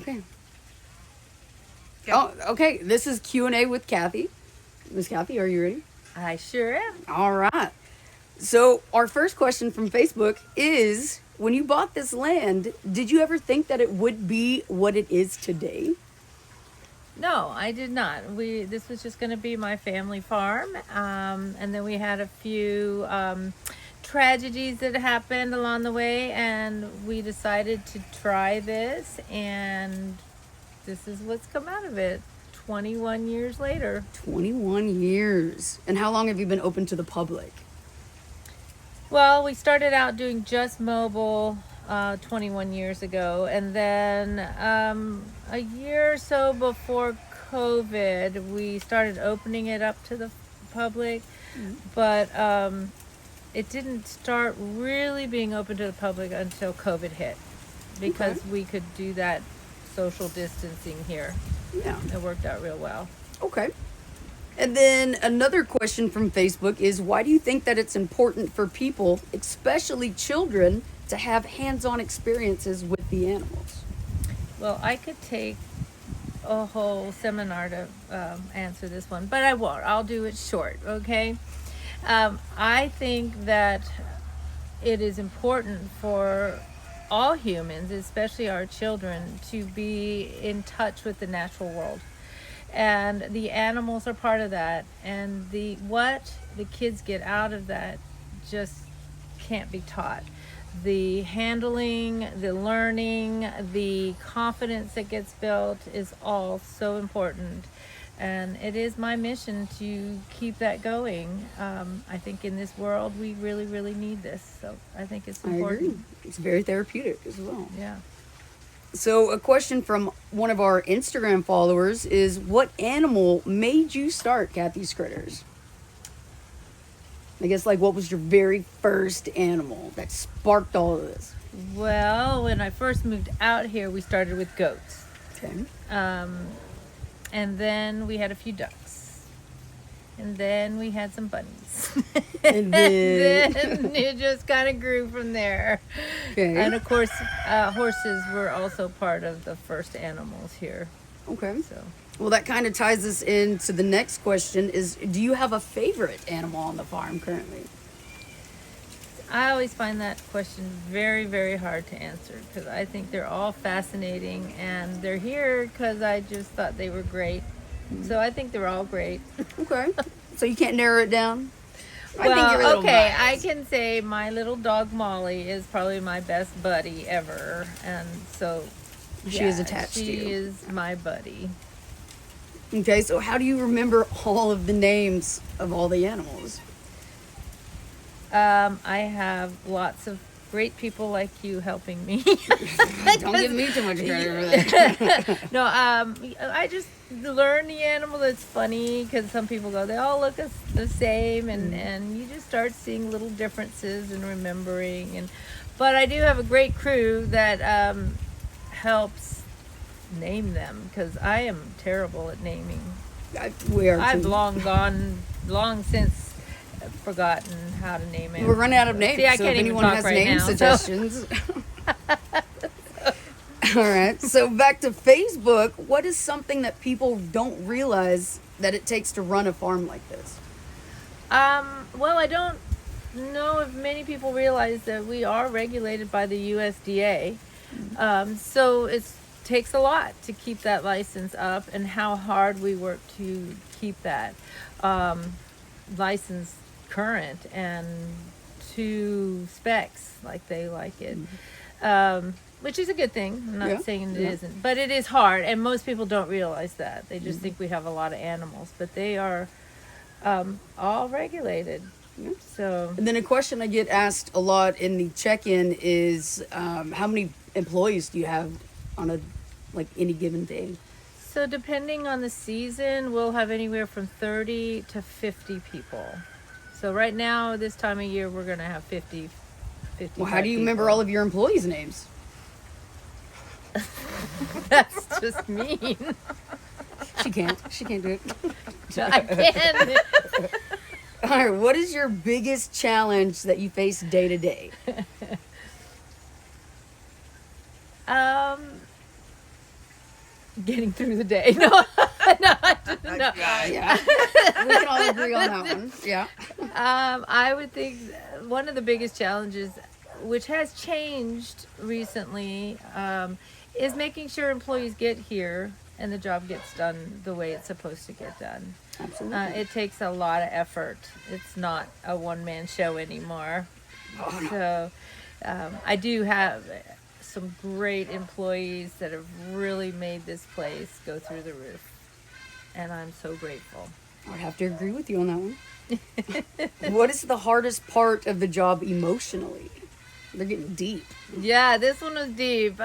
Okay. Go. Oh, okay. This is Q&A with Cathy. Miss Cathy, are you ready? I sure am. All right. So, our first question from Facebook is, when you bought this land, did you ever think that it would be what it is today? No, I did not. This was just going to be my family farm, and then we had a few tragedies that happened along the way, and we decided to try this, and this is what's come out of it. 21 years later. 21 years. And how long have you been open to the public? Well, we started out doing just mobile 21 years ago, and then a year or so before COVID, we started opening it up to the public, but it didn't start really being open to the public until COVID hit, because Okay. we could do that social distancing here. Yeah. It worked out real well. Okay. And then another question from Facebook is, why do you think that it's important for people, especially children, to have hands-on experiences with the animals? Well, I could take a whole seminar to answer this one, but I won't. I'll do it short, okay? I think that it is important for all humans, especially our children, to be in touch with the natural world. And the animals are part of that. And what the kids get out of that just can't be taught. The handling, the learning, the confidence that gets built is all so important. And it is my mission to keep that going. I think in this world, we really, really need this. So I think it's I important. agree. It's very therapeutic as well. Yeah. So, a question from one of our Instagram followers is, what animal made you start Cathy's Critters? I guess, like, what was your very first animal that sparked all of this? Well, when I first moved out here, we started with goats. Okay. And then we had a few ducks. And then we had some bunnies. And then- then it just kind of grew from there. Okay. And of course, horses were also part of the first animals here. Okay. So, Well, that kind of ties us into the next question is, do you have a favorite animal on the farm currently? I always find that question very, very hard to answer, because I think they're all fascinating, and they're here because I just thought they were great. So I think they're all great. Okay. So you can't narrow it down? I think Well, you're a little okay, I biased. can say my little dog Molly is probably my best buddy ever, and so She is attached to She you. is my buddy. Okay, so how do you remember all of the names of all the animals? I have lots of great people like you helping me. Don't give me too much credit for that. No, I just learn the animal that's funny, because some people go, they all look the same, and you just start seeing little differences and remembering. But I do have a great crew that helps name them, because I am terrible at naming. We are I've too. long since forgotten how to name it. We're running out of names. See, I so can't if even anyone talk has right name now, so- suggestions. All right. So back to Facebook. What is something that people don't realize that it takes to run a farm like this? Well, I don't know if many people realize that we are regulated by the USDA. So it takes a lot to keep that license up, and how hard we work to keep that license current and to specs like they like it. Which is a good thing. I'm not Yeah, saying it yeah. isn't, but it is hard, and most people don't realize that. They just think we have a lot of animals, but they are all regulated. Yeah. So And then a question I get asked a lot in the check-in is, how many employees do you have on any given day? So depending on the season, we'll have anywhere from 30 to 50 people. So right now, this time of year, we're going to have 50. Well, how do you remember all of your employees' names? That's just mean. She can't. She can't do it. I can. All right. What is your biggest challenge that you face day to day? Um, getting through the day. No, no, no. Yeah. We can all agree on that one. Yeah. I would think one of the biggest challenges, which has changed recently, is making sure employees get here and the job gets done the way it's supposed to get done. Absolutely. It takes a lot of effort. It's not a one-man show anymore. Oh, no. So I do have some great employees that have really made this place go through the roof. And I'm so grateful. I would have to agree with you on that one. What is the hardest part of the job emotionally? They're getting deep. Yeah, this one was deep.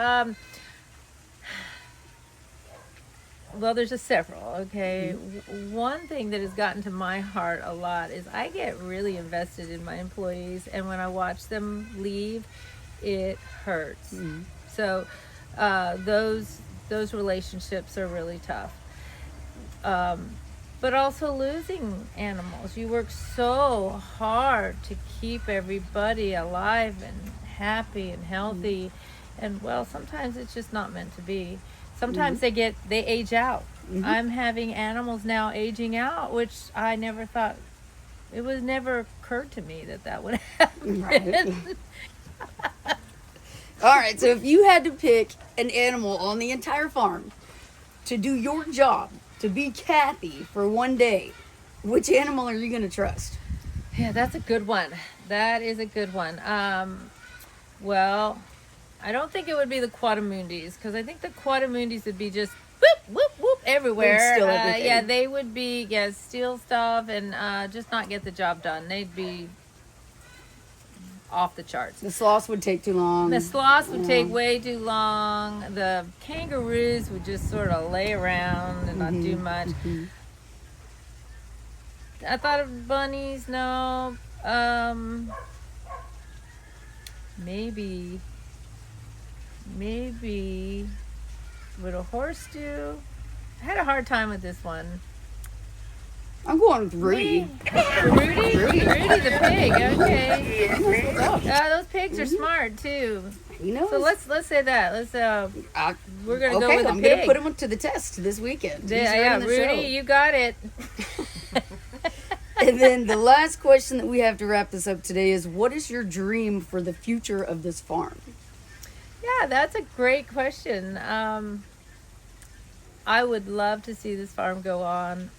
Well, there's just several, okay? One thing that has gotten to my heart a lot is I get really invested in my employees, and when I watch them leave, it hurts. So those relationships are really tough. But also losing animals. You work so hard to keep everybody alive and happy and healthy. And well, sometimes it's just not meant to be. Sometimes they age out. I'm having animals now aging out, which I never thought, it was never occurred to me that would happen. Right. All right, so if you had to pick an animal on the entire farm to do your job, to be Cathy for one day, which animal are you going to trust? Yeah, that's a good one. That is a good one. Well, I don't think it would be the quadrimundis, because I think the quadrimundis would be just whoop, whoop, whoop everywhere. They'd steal everything. Yeah, they would be, steal stuff and just not get the job done. They'd be off the charts. The sloths would take too long. The sloths would take way too long. The kangaroos would just sort of lay around and not do much. I thought of bunnies. No. Maybe would a horse do? I had a hard time with this one. I'm going with Rudy. Rudy the pig. Okay. Those pigs are smart too. You know. So let's say that. We're gonna go okay, with a I'm pig. gonna put him to the test this weekend. Yeah, Rudy, you got it. And then the last question that we have to wrap this up today is, what is your dream for the future of this farm? Yeah, that's a great question. I would love to see this farm go on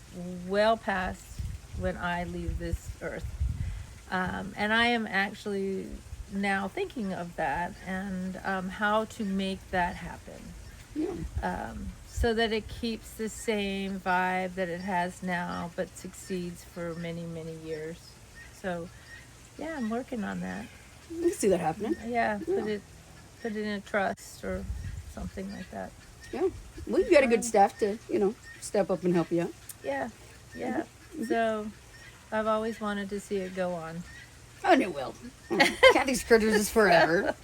well past when I leave this earth. And I am actually now thinking of that and how to make that happen. Yeah. So that it keeps the same vibe that it has now, but succeeds for many, many years. So, yeah, I'm working on that. I can see that happening. Yeah, put it in a trust or something like that. Yeah. Well, you got a good staff to, step up and help you out. Yeah. So, I've always wanted to see it go on. And it will. Cathy's Critters is forever.